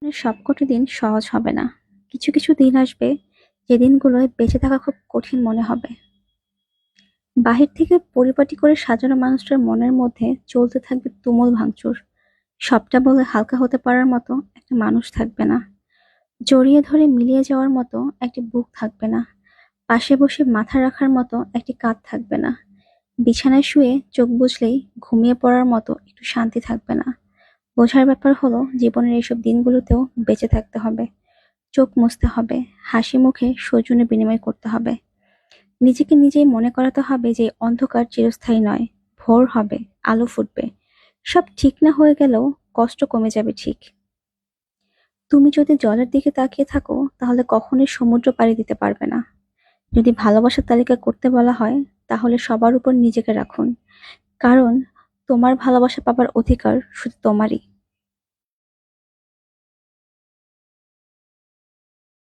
সবকটি দিন সহজ হবে না। কিছু কিছু দিন আসবে যে দিনগুলোয় বেঁচে থাকা খুব কঠিন মনে হবে। বাহির থেকে পরিপাটি করে সাজানো মানুষটার মনের মধ্যে চলতে থাকবে তুমুল ভাঙচুর। সবটা বলে হালকা হতে পারার মতো একটা মানুষ থাকবে না। জড়িয়ে ধরে মিলিয়ে যাওয়ার মতো একটি বুক থাকবে না। পাশে বসে মাথা রাখার মতো একটি কাঁধ থাকবে না। বিছানায় শুয়ে চোখ বুজলেই ঘুমিয়ে পড়ার মতো একটু শান্তি থাকবে না। বোঝার ব্যাপার হলো জীবনের এইসব দিনগুলোতেও বেঁচে থাকতে হবে। চোখ মুছতে হবে, হাসি মুখে সৌজন্যে বিনিময় করতে হবে। নিজেকে নিজেই মনে করাতে হবে যে অন্ধকার চিরস্থায়ী নয়। ভোর হবে, আলো ফুটবে। সব ঠিক না হয়ে গেলেও কষ্ট কমে যাবে ঠিক। তুমি যদি জলের দিকে তাকিয়ে থাকো তাহলে কখনোই সমুদ্র পাড়ি দিতে পারবে না। যদি ভালোবাসার তালিকা করতে বলা হয় তাহলে সবার উপর নিজেকে রাখুন। কারণ তোমার ভালোবাসা পাবার অধিকার শুধু তোমারই।